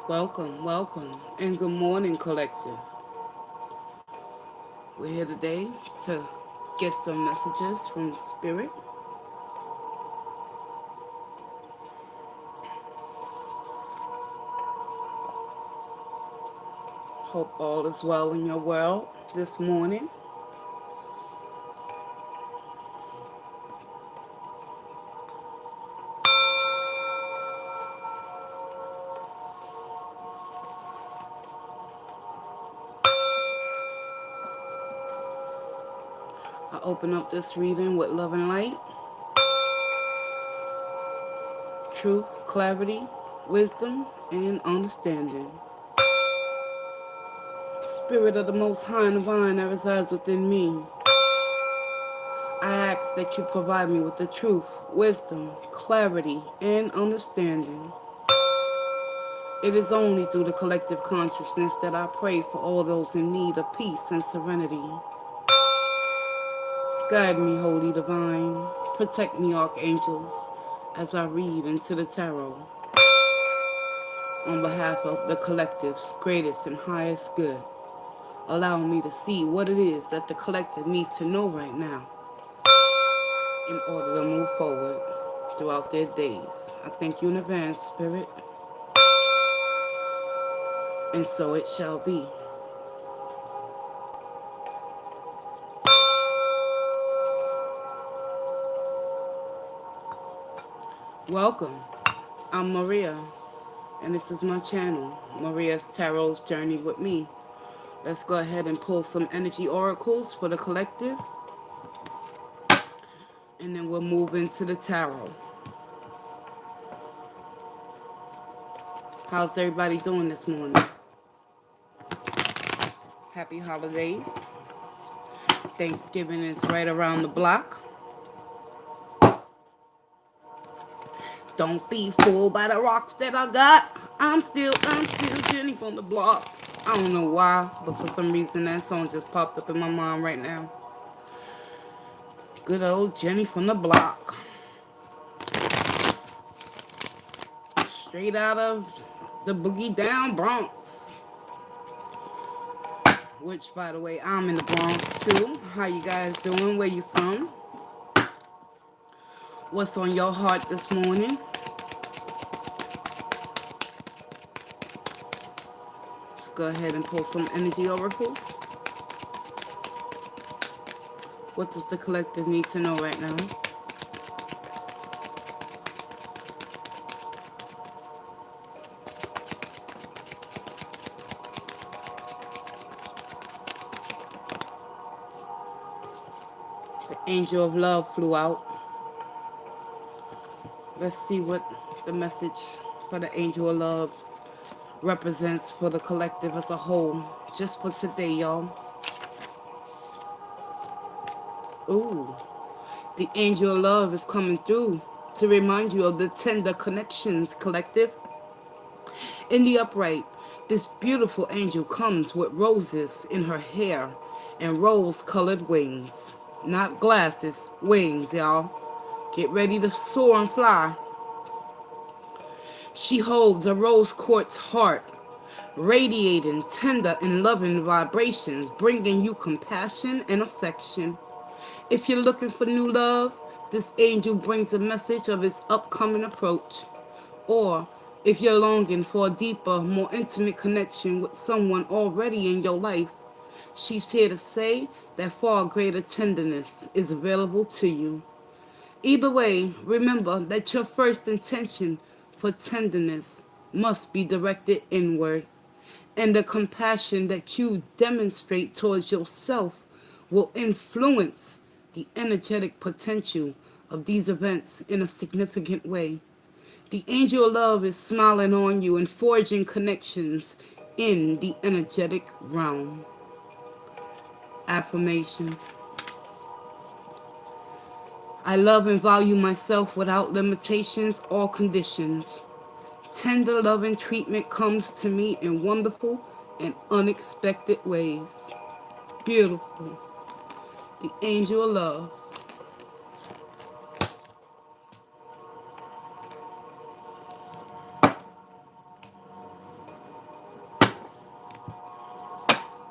Welcome, welcome, and good morning, collective. We're here today to get some messages from Spirit. Hope all is well in your world this morning. I open up this reading with love and light, truth, clarity, wisdom, and understanding. Spirit of the Most High and Divine that resides within me, I ask that you provide me with the truth, wisdom, clarity, and understanding. It is only through the collective consciousness that I pray for all those in need of peace and serenity. Guide me, Holy Divine. Protect me, Archangels, as I read into the tarot. On behalf of the collective's greatest and highest good, allow me to see what it is that the collective needs to know right now in order to move forward throughout their days. I thank you in advance, Spirit, and so it shall be. Welcome. I'm Maria, and this is my channel, Maria's Tarot's Journey with me. Let's go ahead and pull some energy oracles for the collective, and then we'll move into the tarot. How's everybody doing this morning? Happy holidays. Thanksgiving is right around the block. Don't be fooled by the rocks that I got. I'm still Jenny from the block. I don't know why, but for some reason that song just popped up in my mind right now. Good old Jenny from the block. Straight out of the Boogie Down Bronx. Which, by the way, I'm in the Bronx too. How you guys doing? Where you from? What's on your heart this morning? Let's go ahead and pull some energy oracles. What does the collective need to know right now? The angel of love flew out. Let's see what the message for the angel of love represents for the collective as a whole. Just for today, y'all. Ooh. The angel of love is coming through to remind you of the tender connections, collective. In the upright, this beautiful angel comes with roses in her hair and rose-colored wings. Not glasses, wings, y'all. Get ready to soar and fly. She holds a rose quartz heart, radiating tender and loving vibrations, bringing you compassion and affection. If you're looking for new love, this angel brings a message of its upcoming approach. Or if you're longing for a deeper, more intimate connection with someone already in your life, she's here to say that far greater tenderness is available to you. Either way, remember that your first intention for tenderness must be directed inward, and the compassion that you demonstrate towards yourself will influence the energetic potential of these events in a significant way. The angel of love is smiling on you and forging connections in the energetic realm. Affirmation. I love and value myself without limitations or conditions. Tender love and treatment comes to me in wonderful and unexpected ways. Beautiful. The angel of love.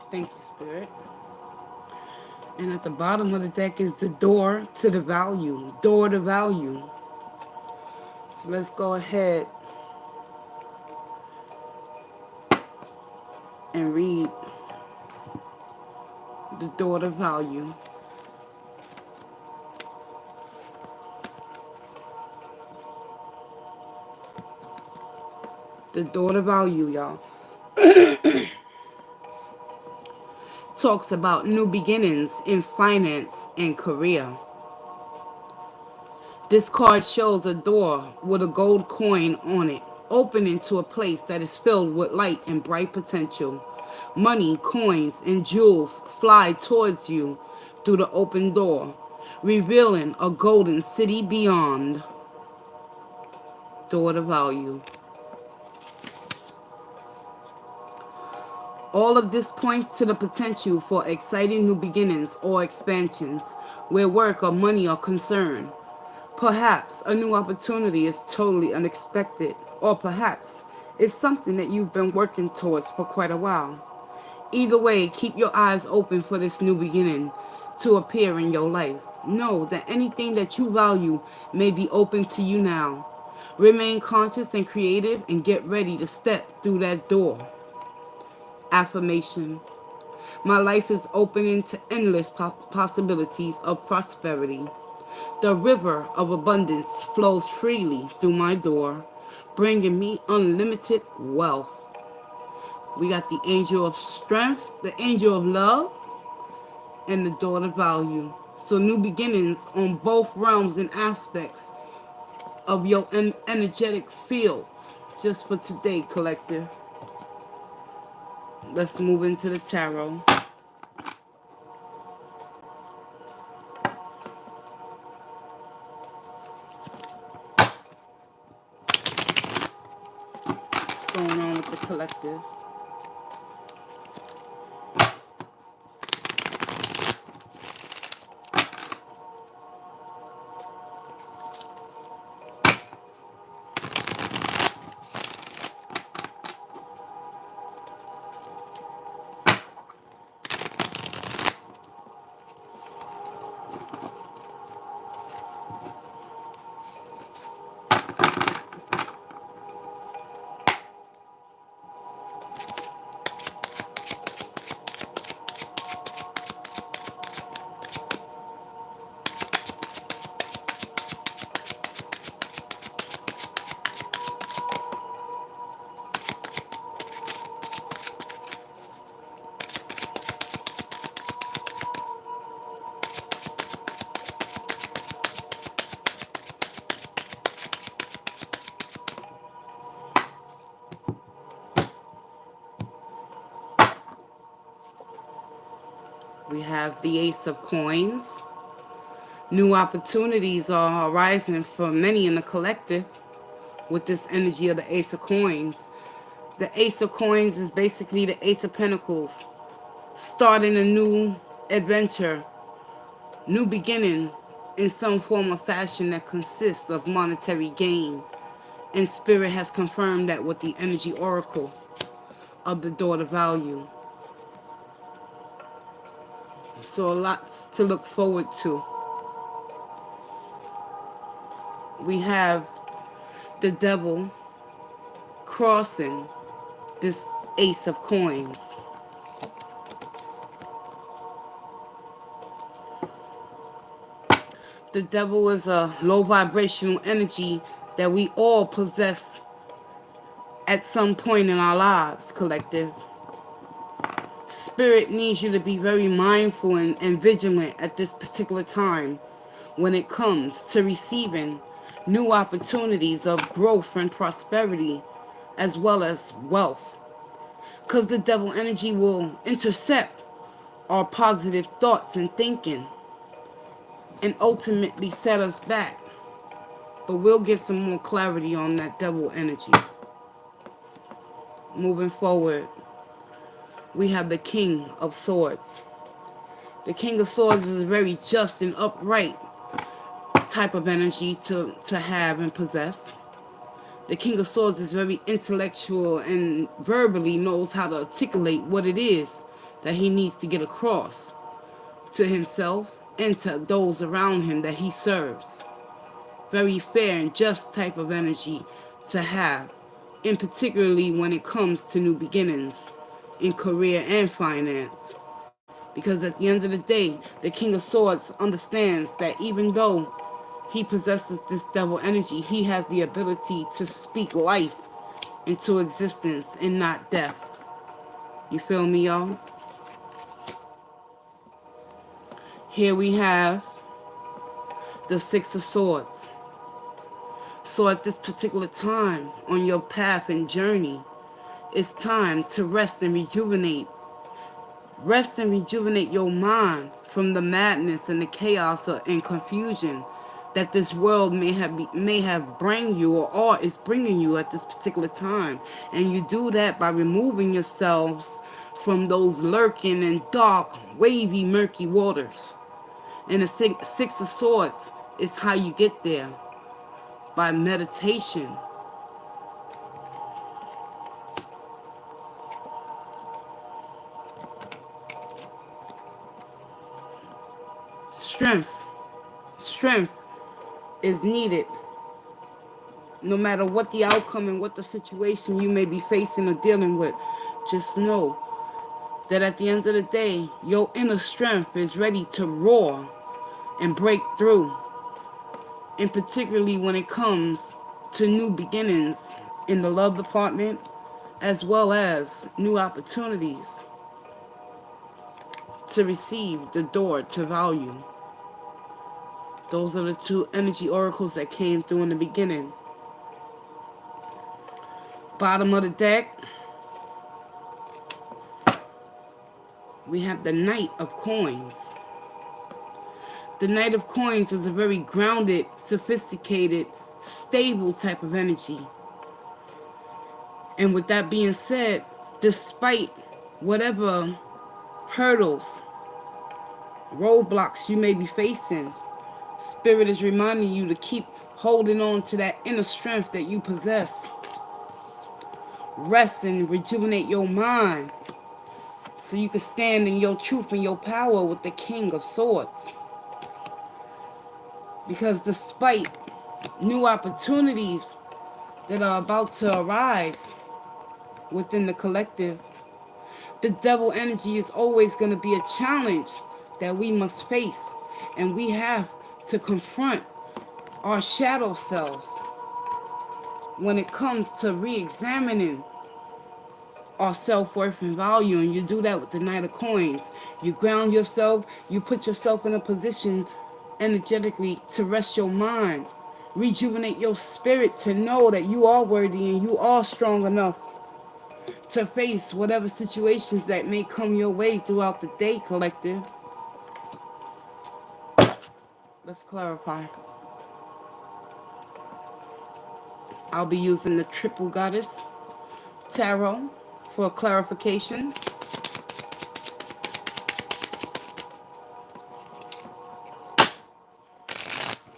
Thank you, Spirit. And at the bottom of the deck is the door to the value. Door to value. So let's go ahead and read the door to value. The door to value, y'all, talks about new beginnings in finance and career. This card shows a door with a gold coin on it, opening to a place that is filled with light and bright potential. Money, coins, and jewels fly towards you through the open door, revealing a golden city beyond. Door to value. All of this points to the potential for exciting new beginnings or expansions where work or money are concerned. Perhaps a new opportunity is totally unexpected, or perhaps it's something that you've been working towards for quite a while. Either way, keep your eyes open for this new beginning to appear in your life. Know that anything that you value may be open to you now. Remain conscious and creative and get ready to step through that door. Affirmation. My life is opening to endless possibilities of prosperity. The river of abundance flows freely through my door, bringing me unlimited wealth. We got the angel of strength, the angel of love, and the door of value. So new beginnings on both realms and aspects of your energetic fields. Just for today, collective. Let's move into the tarot. What's going on with the collective? We have the Ace of Coins. New opportunities are arising for many in the collective with this energy of the Ace of Coins. The Ace of Coins is basically the Ace of Pentacles, starting a new adventure, new beginning in some form or fashion that consists of monetary gain. And Spirit has confirmed that with the energy oracle of the door to value. So lots to look forward to. We have the devil crossing this Ace of Coins. The devil is a low vibrational energy that we all possess at some point in our lives, collective. Spirit needs you to be very mindful and vigilant at this particular time when it comes to receiving new opportunities of growth and prosperity as well as wealth. Because the devil energy will intercept our positive thoughts and thinking and ultimately set us back. But we'll get some more clarity on that devil energy. Moving forward, we have the King of Swords. The King of Swords is a very just and upright type of energy to have and possess. The King of Swords is very intellectual and verbally knows how to articulate what it is that he needs to get across to himself and to those around him that he serves. Very fair and just type of energy to have, and particularly when it comes to new beginnings in career and finance. Because at the end of the day, the King of Swords understands that even though he possesses this devil energy, he has the ability to speak life into existence and not death. You feel me, y'all? Here we have the Six of Swords. So at this particular time on your path and journey, it's time to rest and rejuvenate. Rest and rejuvenate your mind from the madness and the chaos and confusion that this world may have bring you or is bringing you at this particular time. And you do that by removing yourselves from those lurking and dark, wavy, murky waters. And the Six of Swords is how you get there, by meditation. Strength is needed no matter what the outcome and what the situation you may be facing or dealing with. Just know that at the end of the day, your inner strength is ready to roar and break through, and particularly when it comes to new beginnings in the love department, as well as new opportunities to receive the door to value. Those are the two energy oracles that came through in the beginning. Bottom of the deck, we have the Knight of Coins. The Knight of Coins is a very grounded, sophisticated, stable type of energy. And with that being said, despite whatever hurdles, roadblocks you may be facing, Spirit is reminding you to keep holding on to that inner strength that you possess. Rest and rejuvenate your mind so you can stand in your truth and your power with the King of Swords. Because despite new opportunities that are about to arise within the collective, the devil energy is always going to be a challenge that we must face. And we have to confront our shadow selves when it comes to re-examining our self-worth and value. And you do that with the Knight of Coins. You ground yourself, you put yourself in a position energetically to rest your mind, rejuvenate your spirit to know that you are worthy and you are strong enough to face whatever situations that may come your way throughout the day, collective. Let's clarify. I'll be using the Triple Goddess Tarot for clarifications.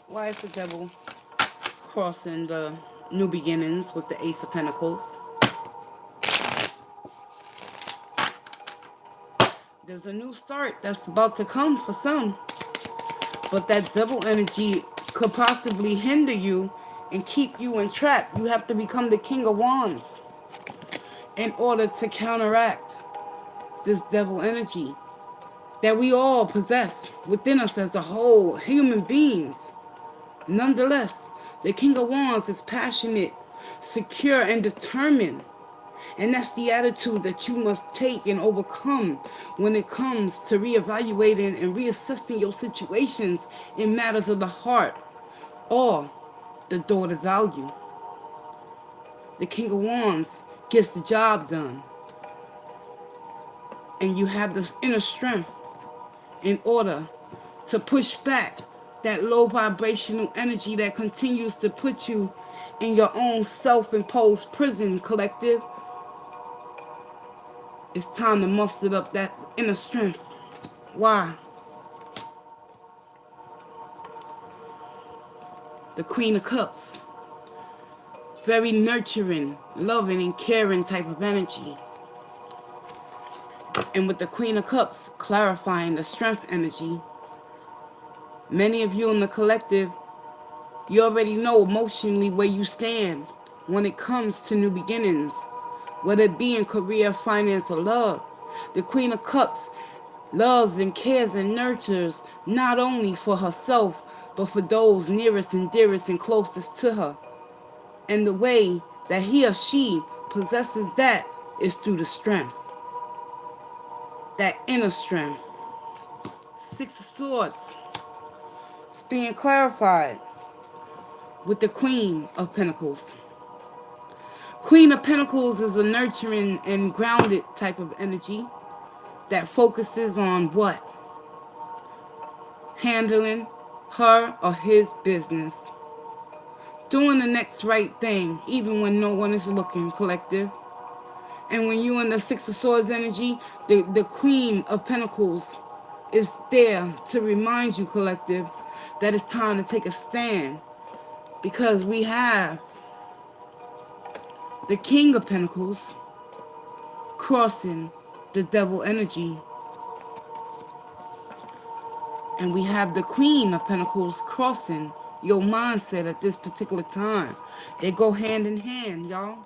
Why is the devil crossing the new beginnings with the Ace of Pentacles? There's a new start that's about to come for some. But that devil energy could possibly hinder you and keep you entrapped. You have to become the King of Wands in order to counteract this devil energy that we all possess within us as a whole, human beings. Nonetheless, the King of Wands is passionate, secure, and determined. And that's the attitude that you must take and overcome when it comes to reevaluating and reassessing your situations in matters of the heart or the door to value. The King of Wands gets the job done. And you have this inner strength in order to push back that low vibrational energy that continues to put you in your own self-imposed prison, collective. It's time to muster up that inner strength. Why? The Queen of Cups. Very nurturing, loving, and caring type of energy. And with the Queen of Cups clarifying the strength energy, many of you in the collective, you already know emotionally where you stand when it comes to new beginnings, whether it be in career, finance, or love. The Queen of Cups loves and cares and nurtures not only for herself, but for those nearest and dearest and closest to her. And the way that he or she possesses that is through the strength, that inner strength. Six of Swords. It's being clarified with the Queen of Pentacles. Queen of Pentacles is a nurturing and grounded type of energy that focuses on what? Handling her or his business. Doing the next right thing, even when no one is looking, collective. And when you in the Six of Swords energy, the Queen of Pentacles is there to remind you, collective, that it's time to take a stand. Because we have the King of Pentacles crossing the Devil energy. And we have the Queen of Pentacles crossing your mindset at this particular time. They go hand in hand, y'all.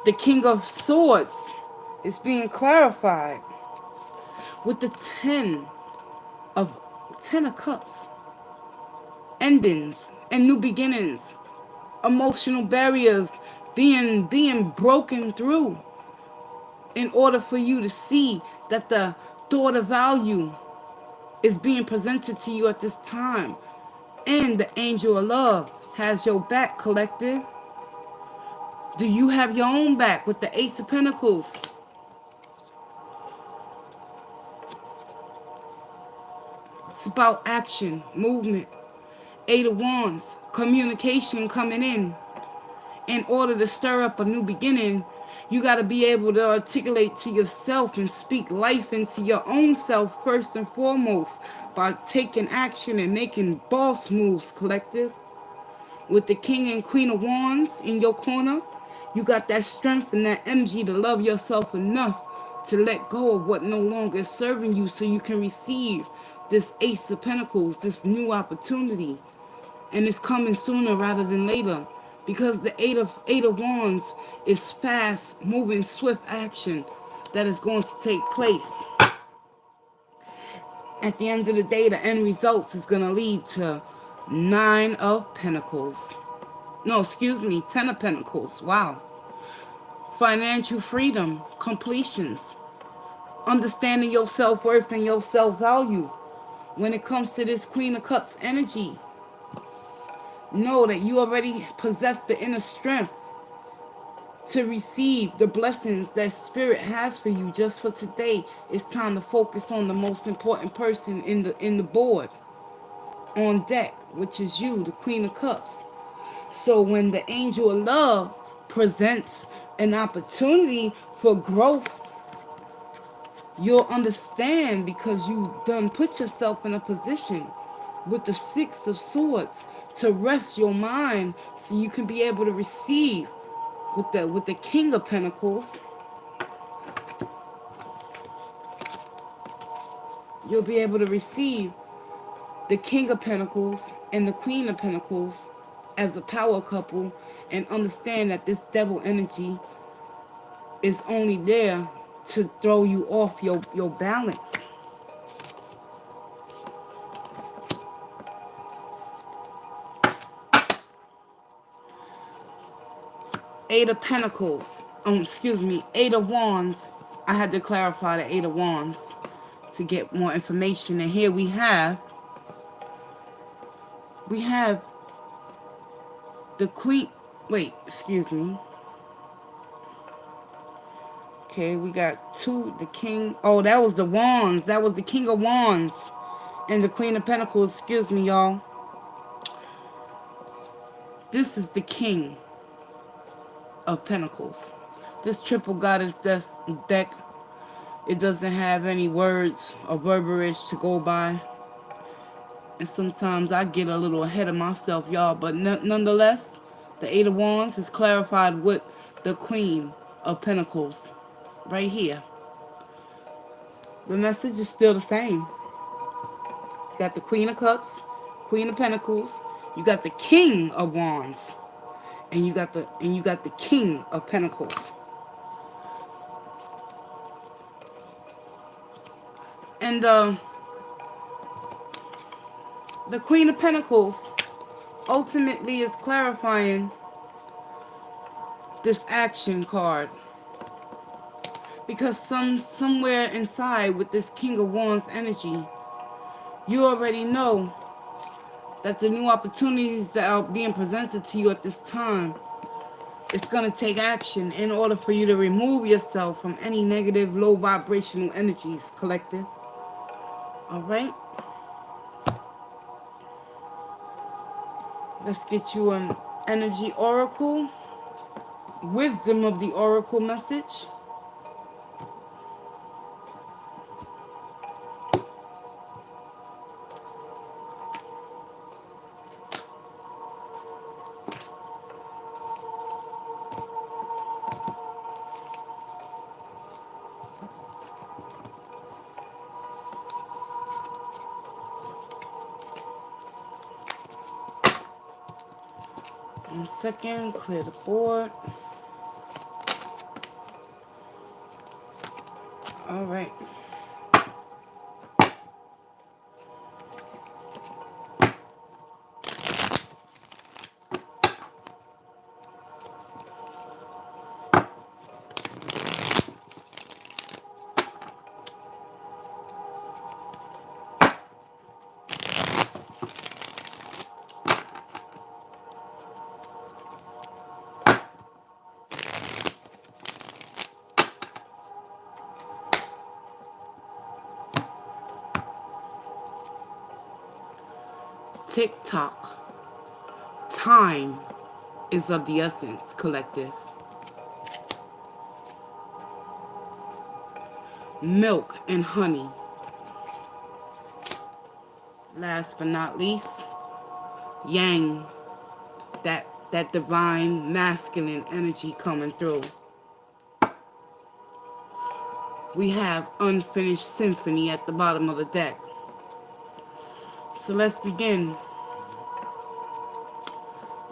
The King of Swords is being clarified with the Ten of Cups. Endings and new beginnings. Emotional barriers being broken through in order for you to see that the thought of value is being presented to you at this time. And the angel of love has your back, collective. Do you have your own back with the Ace of Pentacles? It's about action, movement. Eight of Wands, communication coming in. In order to stir up a new beginning, you got to be able to articulate to yourself and speak life into your own self first and foremost by taking action and making boss moves, collective. With the King and Queen of Wands in your corner, you got that strength and that energy to love yourself enough to let go of what no longer is serving you so you can receive this Ace of Pentacles, this new opportunity. And it's coming sooner rather than later. Because the Eight of Wands is fast, moving, swift action that is going to take place. At the end of the day, the end results is going to lead to Nine of Pentacles. No, excuse me, Ten of Pentacles. Wow. Financial freedom, completions, understanding your self-worth and your self-value. When it comes to this Queen of Cups energy, know that you already possess the inner strength to receive the blessings that Spirit has for you just for today. It's time to focus on the most important person in the board on deck, which is you, the Queen of Cups. So when the Angel of Love presents an opportunity for growth, you'll understand because you done put yourself in a position with the Six of Swords to rest your mind so you can be able to receive with the King of Pentacles. You'll be able to receive the King of Pentacles and the Queen of Pentacles as a power couple and understand that this devil energy is only there to throw you off your balance. Eight of Pentacles. Excuse me, Eight of Wands. I had to clarify the Eight of Wands to get more information. And here we have the Queen. Wait, excuse me. Okay, we got the King. Oh, that was the Wands. That was the King of Wands and the Queen of Pentacles. Excuse me, y'all. This is the King of Pentacles. This triple goddess deck, it doesn't have any words or verbiage to go by. And sometimes I get a little ahead of myself, y'all. But nonetheless, the Eight of Wands is clarified with the Queen of Pentacles right here. The message is still the same. You got the Queen of Cups, Queen of Pentacles, you got the King of Wands, and you got the King of Pentacles. And the Queen of Pentacles ultimately is clarifying this action card. Because somewhere inside with this King of Wands energy, you already know that the new opportunities that are being presented to you at this time, it's going to take action in order for you to remove yourself from any negative, low vibrational energies, collective. All right? Let's get you an energy oracle. Wisdom of the oracle message. One second, clear the board. All right. Tick-tock. Time is of the essence, collective. Milk and honey. Last but not least, yang, that divine masculine energy coming through. We have unfinished symphony at the bottom of the deck. So let's begin.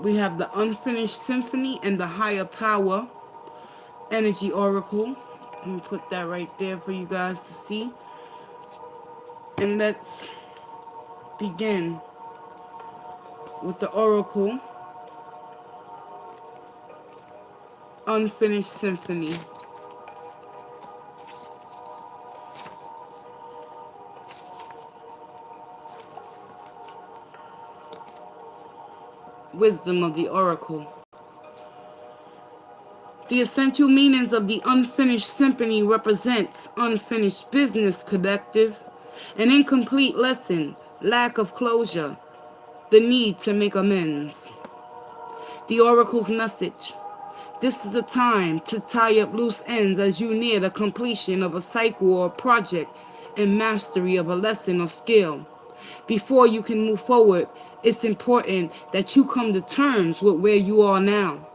We have the unfinished symphony and the higher power energy oracle. Let me put that right there for you guys to see. And let's begin with the oracle unfinished symphony. Wisdom of the oracle. The essential meanings of the unfinished symphony represents unfinished business, collective, an incomplete lesson, lack of closure, the need to make amends. The oracle's message. This is a time to tie up loose ends as you near the completion of a cycle or project and mastery of a lesson or skill. Before you can move forward, it's important that you come to terms with where you are now.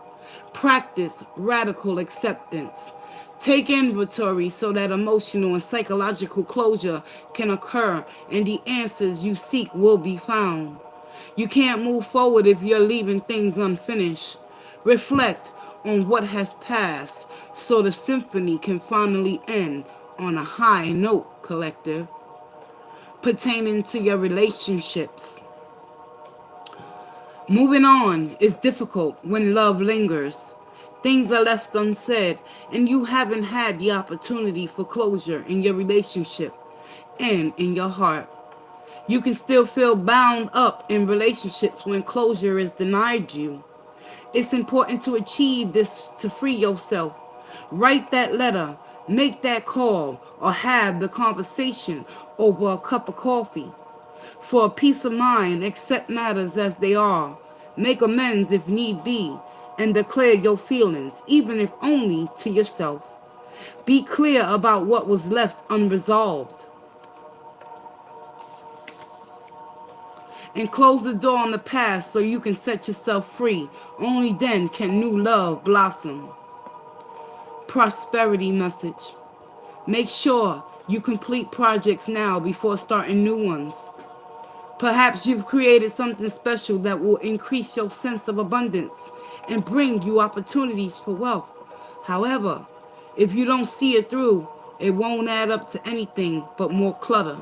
Practice radical acceptance. Take inventory so that emotional and psychological closure can occur and the answers you seek will be found. You can't move forward if you're leaving things unfinished. Reflect on what has passed so the symphony can finally end on a high note, collective. Pertaining to your relationships. Moving on is difficult when love lingers. Things are left unsaid, and you haven't had the opportunity for closure in your relationship and in your heart. You can still feel bound up in relationships when closure is denied you. It's important to achieve this to free yourself. Write that letter, make that call, or have the conversation over a cup of coffee. For a peace of mind, accept matters as they are. Make amends if need be, and declare your feelings, even if only to yourself. Be clear about what was left unresolved. And close the door on the past so you can set yourself free. Only then can new love blossom. Prosperity message. Make sure You complete projects now before starting new ones. Perhaps you've created something special that will increase your sense of abundance and bring you opportunities for wealth. However, if you don't see it through, it won't add up to anything but more clutter.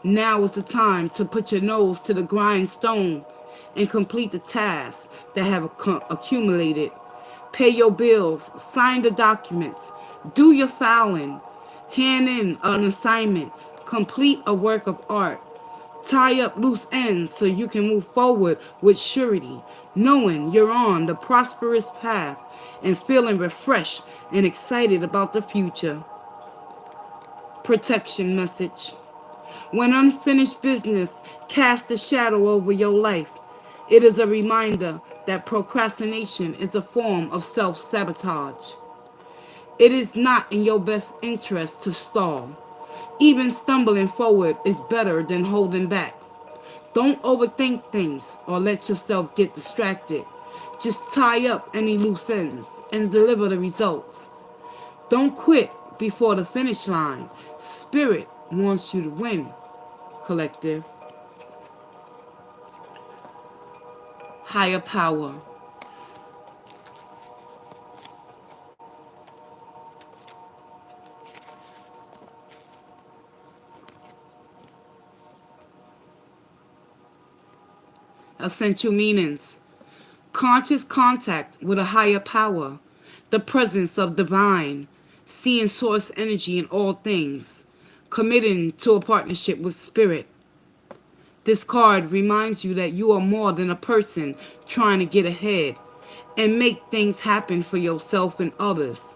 Now is the time to put your nose to the grindstone and complete the tasks that have accumulated. Pay your bills, sign the documents, do your filing, hand in an assignment, complete a work of art. Tie up loose ends so you can move forward with surety, knowing you're on the prosperous path and feeling refreshed and excited about the future. Protection message. When unfinished business casts a shadow over your life, it is a reminder that procrastination is a form of self-sabotage. It is not in your best interest to stall. Even stumbling forward is better than holding back. Don't overthink things or let yourself get distracted. Just tie up any loose ends and deliver the results. Don't quit before the finish line. Spirit wants you to win, collective. Higher power. Essential meanings. Conscious contact with a higher power. The presence of divine. Seeing source energy in all things. Committing to a partnership with spirit. This card reminds you that you are more than a person trying to get ahead and make things happen for yourself and others.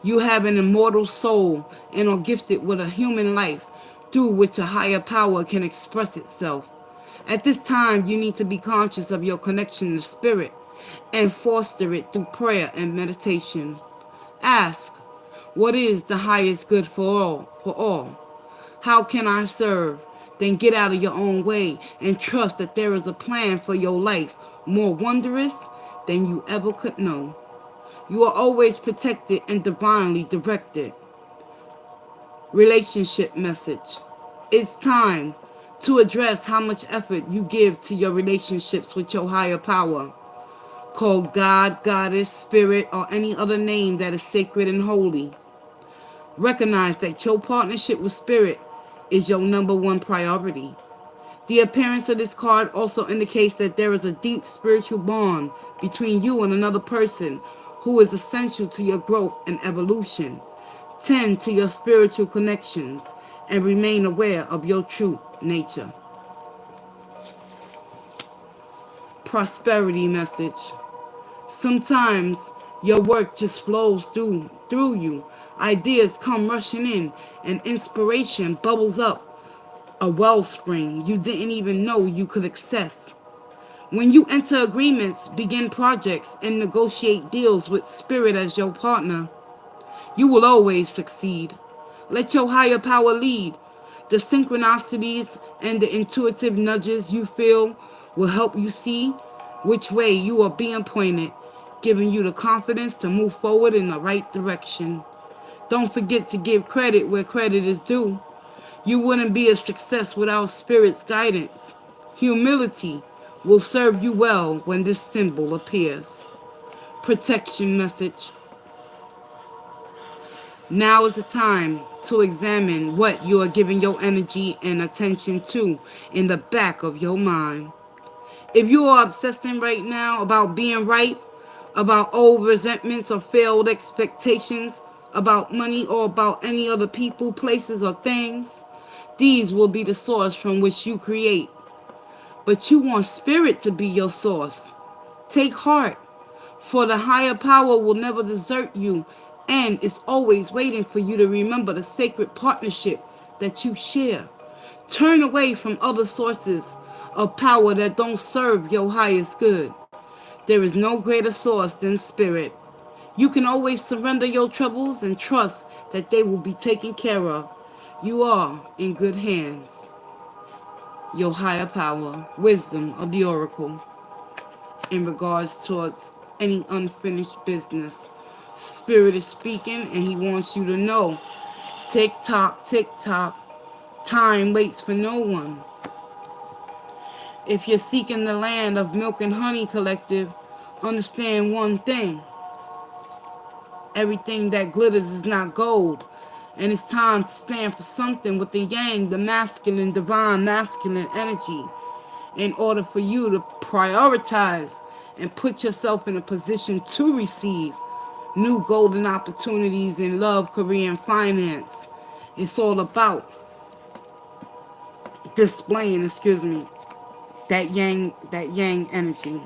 You have an immortal soul and are gifted with a human life through which a higher power can express itself. At this time, you need to be conscious of your connection to spirit and foster it through prayer and meditation. Ask, what is the highest good for all? How can I serve? Then get out of your own way and trust that there is a plan for your life more wondrous than you ever could know. You are always protected and divinely directed. Relationship message. It's time to address how much effort you give to your relationships with your higher power. Called God, Goddess, Spirit, or any other name that is sacred and holy. Recognize that your partnership with Spirit is your number one priority. The appearance of this card also indicates that there is a deep spiritual bond between you and another person who is essential to your growth and evolution. Tend to your spiritual connections and remain aware of your true nature. Prosperity message. Sometimes your work just flows through you. Ideas come rushing in and inspiration bubbles up, a wellspring you didn't even know you could access. When you enter agreements, begin projects, and negotiate deals with spirit as your partner, you will always succeed. Let your higher power lead. The synchronicities and the intuitive nudges you feel will help you see which way you are being pointed, giving you the confidence to move forward in the right direction. Don't forget to give credit where credit is due. You wouldn't be a success without Spirit's guidance. Humility will serve you well when this symbol appears. Protection message. Now is the time to examine what you are giving your energy and attention to in the back of your mind. If you are obsessing right now about being right, about old resentments or failed expectations, about money or about any other people, places, or things, these will be the source from which you create. But you want spirit to be your source. Take heart, for the higher power will never desert you and is always waiting for you to remember the sacred partnership that you share. Turn away from other sources of power that don't serve your highest good. There is no greater source than spirit. You can always surrender your troubles and trust that they will be taken care of. You are in good hands. Your higher power, wisdom of the oracle, in regards towards any unfinished business. Spirit is speaking and he wants you to know Tick tock, tick tock. Time waits for no one. If you're seeking the land of milk and honey, collective, understand one thing. Everything that glitters is not gold. And it's time to stand for something with the yang, the masculine, divine masculine energy, in order for you to prioritize and put yourself in a position to receive new golden opportunities in love, career, and finance. It's all about displaying, that yang energy.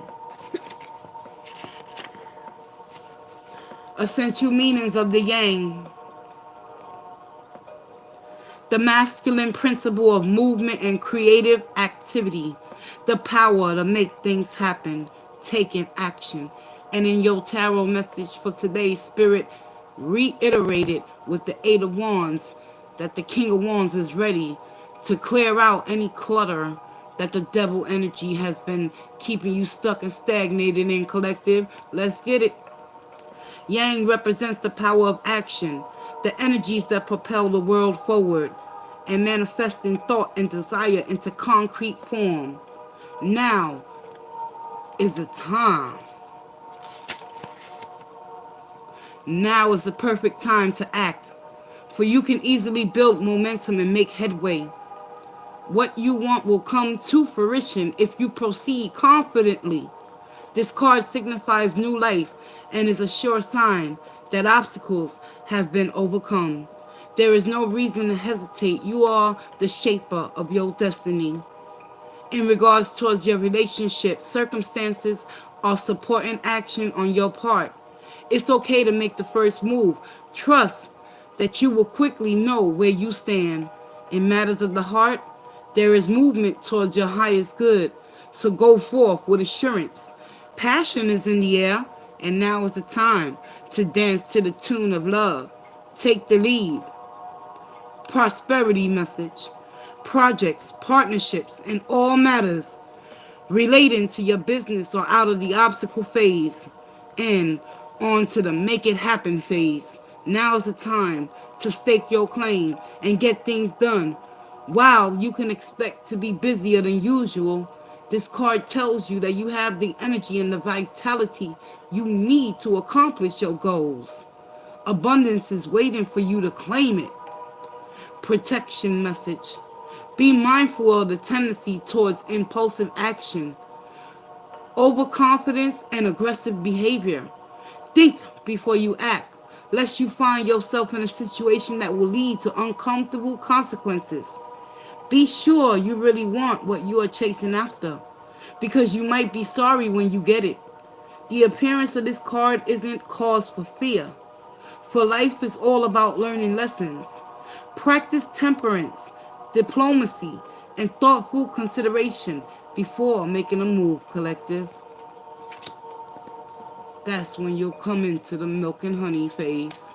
Essential meanings of the yang. The masculine principle of movement and creative activity. The power to make things happen, taking action. And in your tarot message for today's spirit, reiterated with the Eight of Wands, that the King of Wands is ready to clear out any clutter that the devil energy has been keeping you stuck and stagnated in, collective. Let's get it. Yang represents the power of action, the energies that propel the world forward and manifesting thought and desire into concrete form. Now is the time. Now is the perfect time to act, for you can easily build momentum and make headway. What you want will come to fruition if you proceed confidently. This card signifies new life and is a sure sign that obstacles have been overcome. There is no reason to hesitate. You are the shaper of your destiny. In regards towards your relationship, circumstances are supporting action on your part. It's okay to make the first move. Trust that you will quickly know where you stand. In matters of the heart, there is movement towards your highest good. So go forth with assurance. Passion is in the air, and now is the time to dance to the tune of love. Take the lead. Prosperity message. Projects, partnerships, and all matters relating to your business are out of the obstacle phase and on to the make it happen phase. Now is the time to stake your claim and get things done. While you can expect to be busier than usual, this card tells you that you have the energy and the vitality you need to accomplish your goals. Abundance is waiting for you to claim it. Protection message. Be mindful of the tendency towards impulsive action, overconfidence, and aggressive behavior. Think before you act, lest you find yourself in a situation that will lead to uncomfortable consequences. Be sure you really want what you are chasing after, because you might be sorry when you get it. The appearance of this card isn't cause for fear, for life is all about learning lessons. Practice temperance, diplomacy, and thoughtful consideration before making a move, collective. That's when you'll come into the milk and honey phase.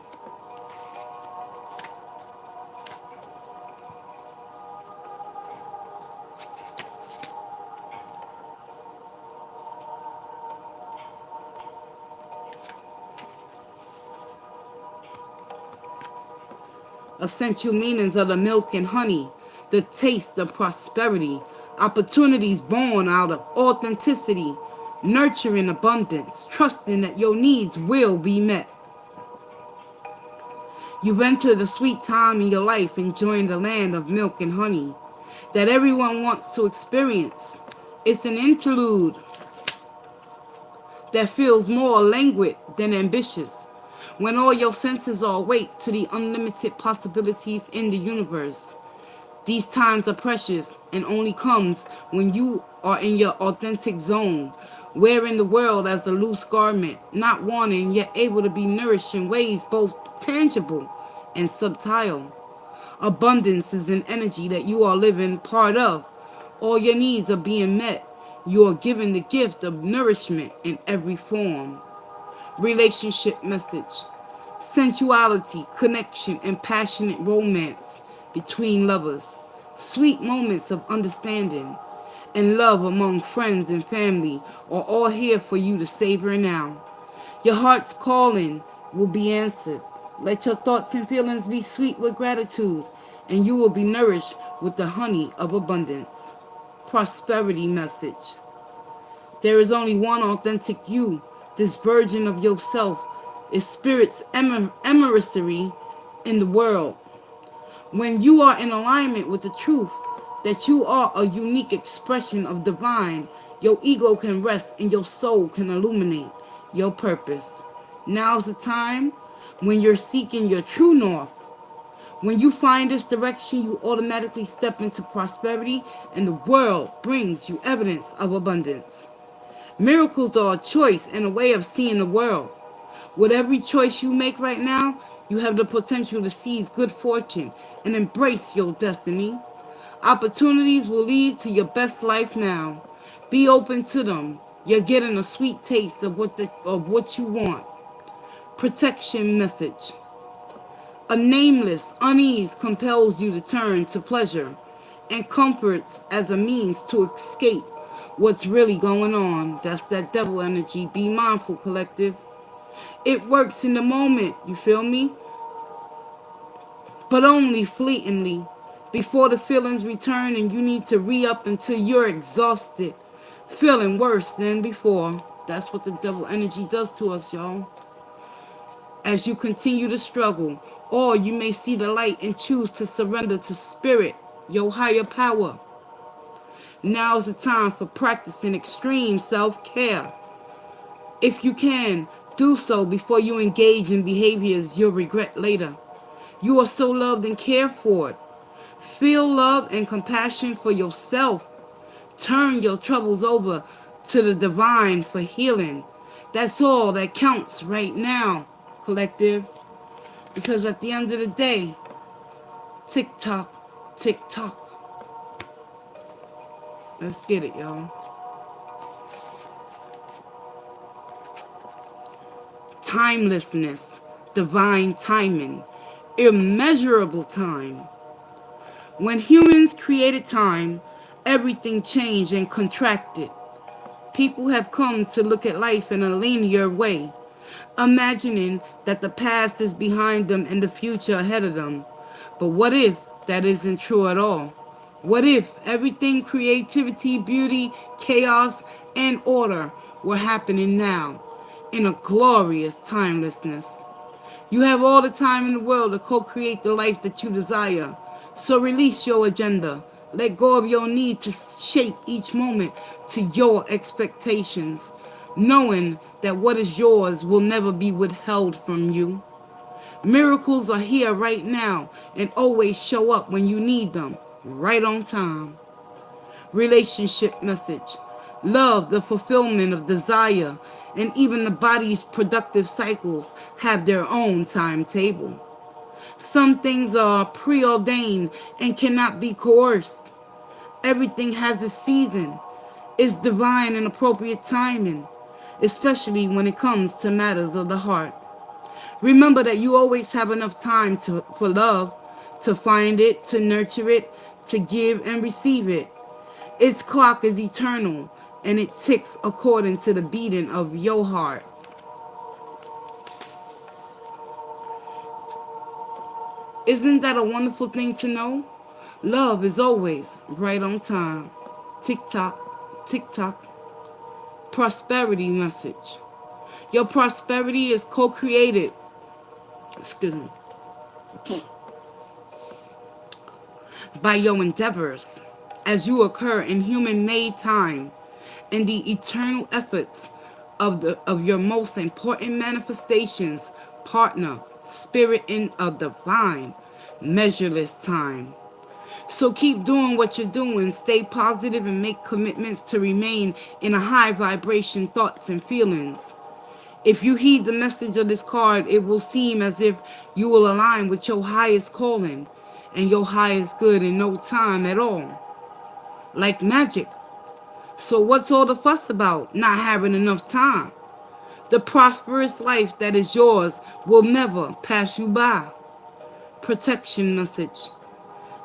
Essential meanings of the milk and honey, the taste of prosperity, opportunities born out of authenticity, nurturing abundance, trusting that your needs will be met. You've entered a sweet time in your life, enjoying the land of milk and honey that everyone wants to experience. It's an interlude that feels more languid than ambitious, when all your senses are awake to the unlimited possibilities in the universe. These times are precious and only comes when you are in your authentic zone, wearing the world as a loose garment, not wanting yet able to be nourished in ways both tangible and subtle. Abundance is an energy that you are living part of. All your needs are being met. You are given the gift of nourishment in every form. Relationship message. Sensuality, connection, and passionate romance between lovers. Sweet moments of understanding and love among friends and family are all here for you to savor now. Your heart's calling will be answered. Let your thoughts and feelings be sweet with gratitude, and you will be nourished with the honey of abundance. Prosperity message. There is only one authentic you. This version of yourself is spirit's emissary in the world. When you are in alignment with the truth that you are a unique expression of divine, your ego can rest and your soul can illuminate your purpose. Now's the time when you're seeking your true north. When you find this direction, you automatically step into prosperity and the world brings you evidence of abundance. Miracles are a choice and a way of seeing the world. With every choice you make right now, you have the potential to seize good fortune and embrace your destiny. Opportunities will lead to your best life now. Be open to them. You're getting a sweet taste of what you want. Protection message. A nameless unease compels you to turn to pleasure and comforts as a means to escape what's really going on. That's that devil energy. Be mindful, collective. It works in the moment, you feel me? But only fleetingly. Before the feelings return and you need to re-up until you're exhausted, feeling worse than before. That's what the devil energy does to us, y'all. As you continue to struggle, or you may see the light and choose to surrender to spirit, your higher power. Now is the time for practicing extreme self-care. If you can, do so before you engage in behaviors you'll regret later. You are so loved and cared for. Feel love and compassion for yourself. Turn your troubles over to the divine for healing. That's all that counts right now, collective. Because at the end of the day, tick tock, tick tock. Let's get it, y'all. Timelessness, divine timing, immeasurable time. When humans created time, everything changed and contracted. People have come to look at life in a linear way, imagining that the past is behind them and the future ahead of them. But what if that isn't true at all? What if everything, creativity, beauty, chaos, and order were happening now in a glorious timelessness? You have all the time in the world to co-create the life that you desire. So release your agenda. Let go of your need to shape each moment to your expectations, knowing that what is yours will never be withheld from you. Miracles are here right now and always show up when you need them, right on time. Relationship message. Love, the fulfillment of desire, and even the body's productive cycles have their own timetable. Some things are preordained and cannot be coerced. Everything has a season. It's divine and appropriate timing, especially when it comes to matters of the heart. Remember that you always have enough time for love, to find it, to nurture it, to give and receive it. Its clock is eternal, and it ticks according to the beating of your heart. Isn't that a wonderful thing to know? Love is always right on time. Tick-tock, tick-tock. Prosperity message. Your prosperity is co-created. Excuse me. By your endeavors, as you occur in human-made time, and the eternal efforts of your most important manifestations, partner, spirit in a divine, measureless time. So keep doing what you're doing, stay positive, and make commitments to remain in a high vibration thoughts and feelings. If you heed the message of this card, it will seem as if you will align with your highest calling and your highest good in no time at all. Like magic. So what's all the fuss about not having enough time? The prosperous life that is yours will never pass you by. Protection message.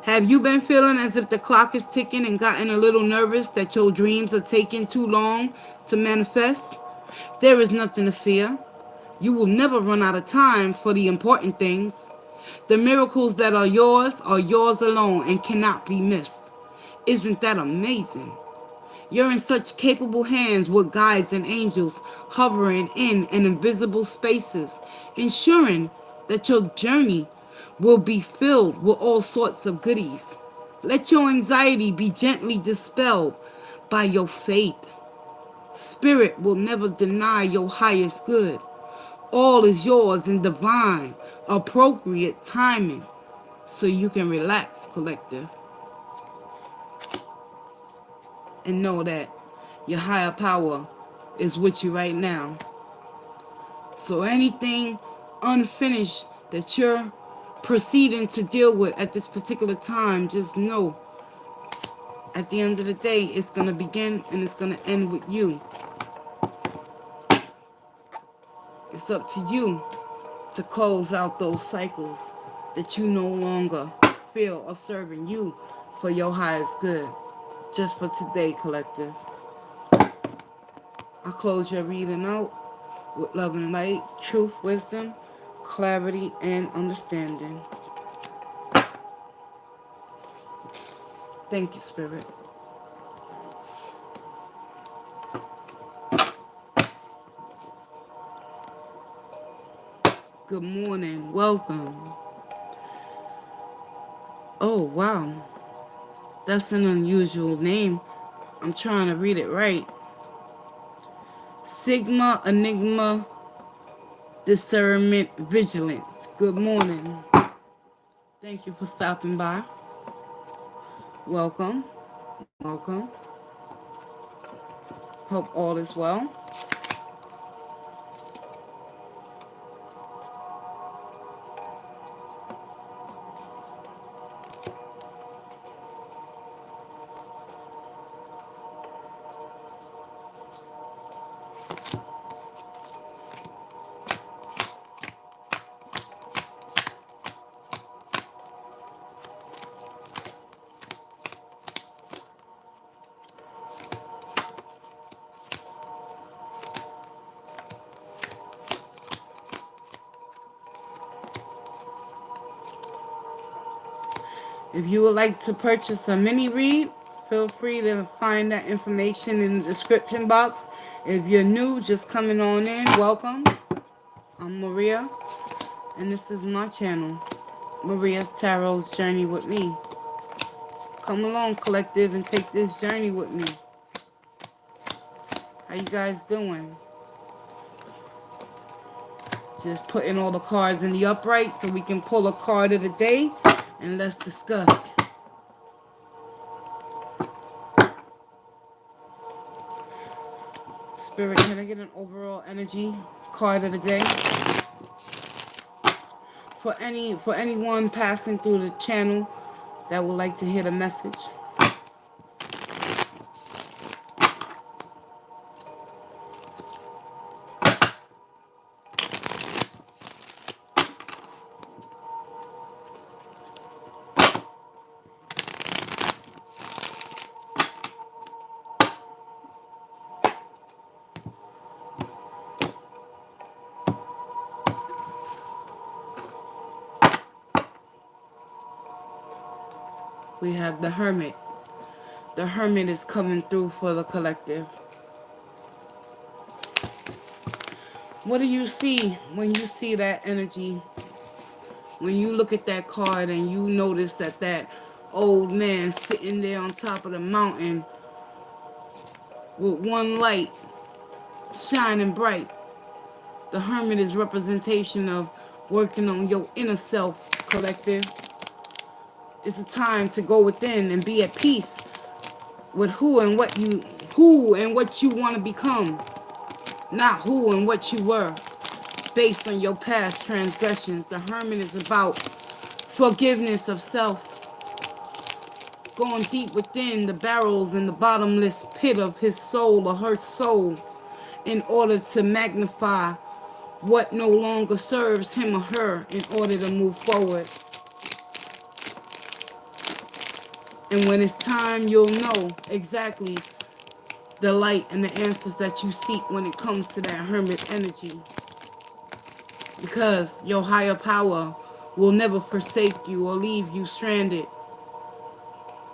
Have you been feeling as if the clock is ticking and gotten a little nervous that your dreams are taking too long to manifest? There is nothing to fear. You will never run out of time for the important things. The miracles that are yours alone and cannot be missed. Isn't that amazing? You're in such capable hands with guides and angels hovering in and invisible spaces, ensuring that your journey will be filled with all sorts of goodies. Let your anxiety be gently dispelled by your faith. Spirit will never deny your highest good. All is yours in divine, appropriate timing, so you can relax, collective, and know that your higher power is with you right now. So anything unfinished that you're proceeding to deal with at this particular time, just know at the end of the day, it's going to begin and it's going to end with you. It's up to you to close out those cycles that you no longer feel are serving you for your highest good. Just for today, collective. I close your reading out with love and light, truth, wisdom, clarity, and understanding. Thank you, Spirit. Good morning. Welcome. Oh, wow. That's an unusual name. I'm trying to read it right. Sigma, Enigma, Discernment, Vigilance. Good morning. Thank you for stopping by. Welcome. Welcome. Hope all is well. If you would like to purchase a mini read, feel free to find that information in the description box. If you're new, just coming on in, welcome. I'm Maria, and this is my channel, Maria's Tarot's Journey with me. Come along, collective, and take this journey with me. How you guys doing? Just putting all the cards in the upright so we can pull a card of the day, and let's discuss. Spirit, can I get an overall energy card of the day? For anyone passing through the channel that would like to hear the message. We have the Hermit. The Hermit is coming through for the collective. What do you see when you see that energy? When you look at that card and you notice that old man sitting there on top of the mountain with one light shining bright. The Hermit is representation of working on your inner self, collective. It's a time to go within and be at peace with who and what you want to become, not who and what you were based on your past transgressions. The Hermit is about forgiveness of self, going deep within the barrels and the bottomless pit of his soul or her soul in order to magnify what no longer serves him or her in order to move forward. And when it's time, you'll know exactly the light and the answers that you seek when it comes to that Hermit energy. because your higher power will never forsake you or leave you stranded.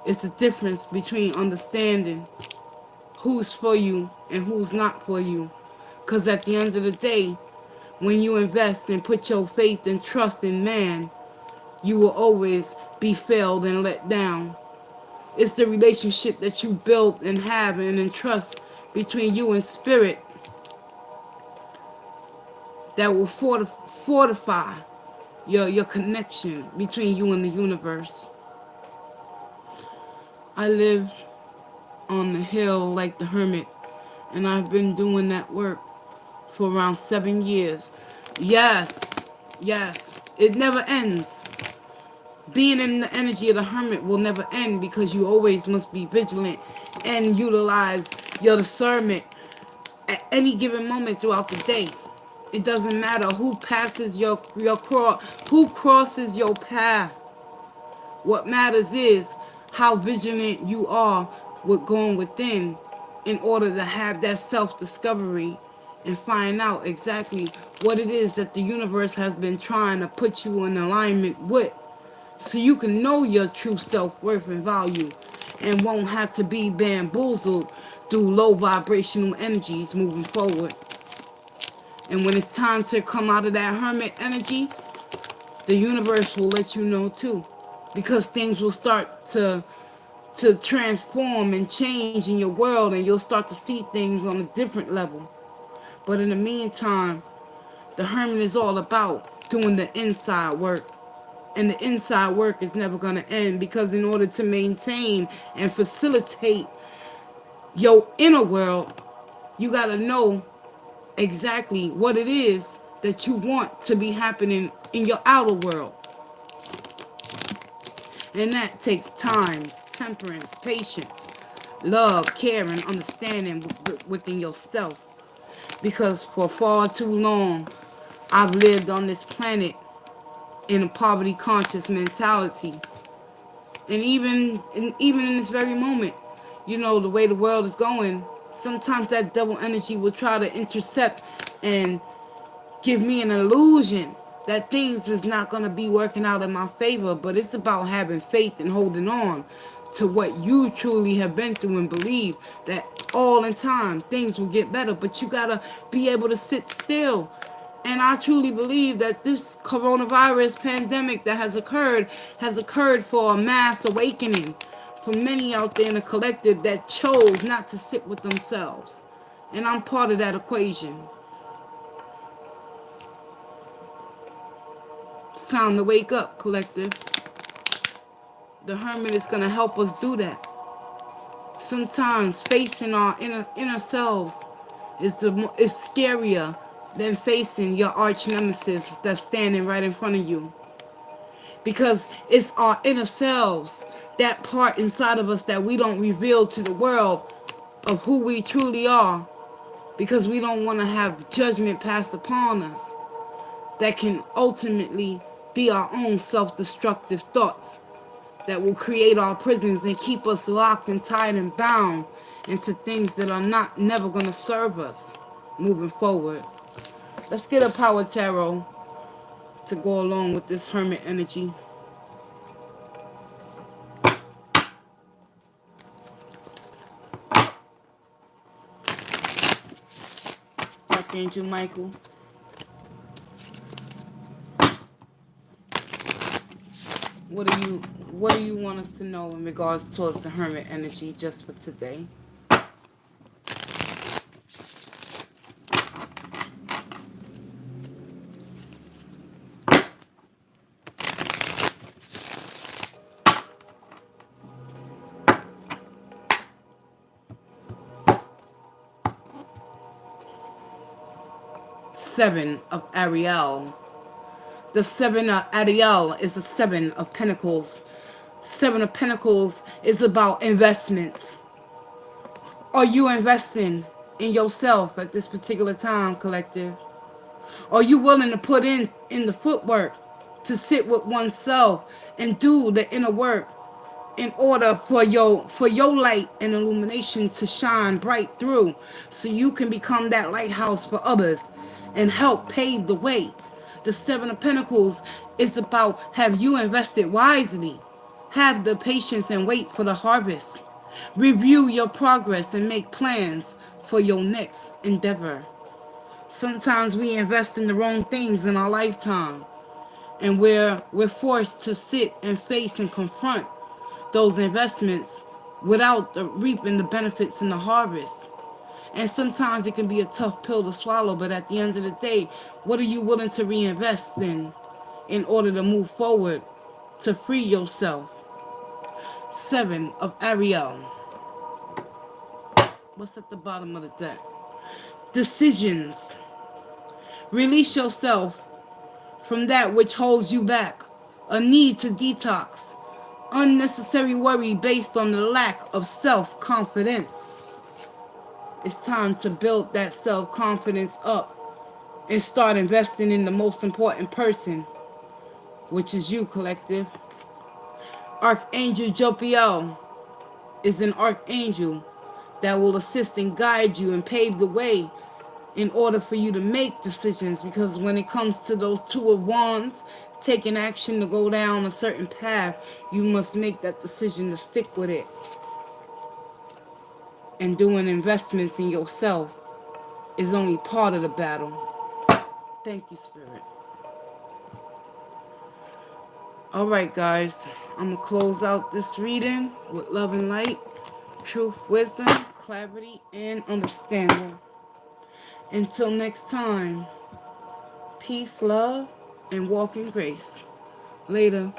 It's the difference between understanding who's for you and who's not for you. Because at the end of the day, when you invest and put your faith and trust in man, you will always be failed and let down. It's the relationship that you build and have and entrust between you and spirit that will fortify your connection between you and the universe. I live on the hill like the hermit, and I've been doing that work for around 7 years. Yes, yes, it never ends. Being in the energy of the hermit will never end because you always must be vigilant and utilize your discernment at any given moment throughout the day. It doesn't matter who passes who crosses your path. What matters is how vigilant you are with going within in order to have that self-discovery and find out exactly what it is that the universe has been trying to put you in alignment with, so you can know your true self-worth and value and won't have to be bamboozled through low vibrational energies moving forward. And when it's time to come out of that hermit energy, the universe will let you know too, because things will start to transform and change in your world, and you'll start to see things on a different level. But in the meantime, the hermit is all about doing the inside work. And the inside work is never going to end, because in order to maintain and facilitate your inner world, you got to know exactly what it is that you want to be happening in your outer world. And that takes time, temperance, patience, love, care, and understanding within yourself. Because for far too long, I've lived on this planet in a poverty conscious mentality. And even in this very moment, you know, the way the world is going, sometimes that double energy will try to intercept and give me an illusion that things is not going to be working out in my favor. But it's about having faith and holding on to what you truly have been through, and believe that all in time things will get better. But you got to be able to sit still. And I truly believe that this coronavirus pandemic that has occurred for a mass awakening for many out there in the collective that chose not to sit with themselves. And I'm part of that equation. It's time to wake up, collective. The hermit is going to help us do that. Sometimes facing our inner selves is scarier than facing your arch nemesis that's standing right in front of you. Because it's our inner selves, that part inside of us that we don't reveal to the world of who we truly are, because we don't want to have judgment passed upon us that can ultimately be our own self-destructive thoughts that will create our prisons and keep us locked and tied and bound into things that are never going to serve us moving forward. Let's get a power tarot to go along with this hermit energy. Archangel Michael. What do you want us to know in regards towards the hermit energy just for today? Seven of Ariel. The seven of Ariel is the seven of Pentacles. Seven of Pentacles is about investments. Are you investing in yourself at this particular time, collective? Are you willing to put in the footwork to sit with oneself and do the inner work in order for your light and illumination to shine bright through, so you can become that lighthouse for others and help pave the way? The Seven of Pentacles is about, have you invested wisely? Have the patience and wait for the harvest. Review your progress and make plans for your next endeavor. Sometimes we invest in the wrong things in our lifetime, and we're forced to sit and face and confront those investments without reaping the benefits in the harvest. And sometimes it can be a tough pill to swallow, but at the end of the day, what are you willing to reinvest in order to move forward, to free yourself? Seven of Ariel. What's at the bottom of the deck? Decisions. Release yourself from that which holds you back. A need to detox. Unnecessary worry based on the lack of self-confidence. It's time to build that self-confidence up and start investing in the most important person, which is you, collective. Archangel Jopiel is an archangel that will assist and guide you and pave the way in order for you to make decisions, because when it comes to those Two of Wands, taking action to go down a certain path, you must make that decision to stick with it. And doing investments in yourself is only part of the battle. Thank you, Spirit. Alright, guys, I'm going to close out this reading with love and light, truth, wisdom, clarity, and understanding. Until next time, peace, love, and walk in grace. Later.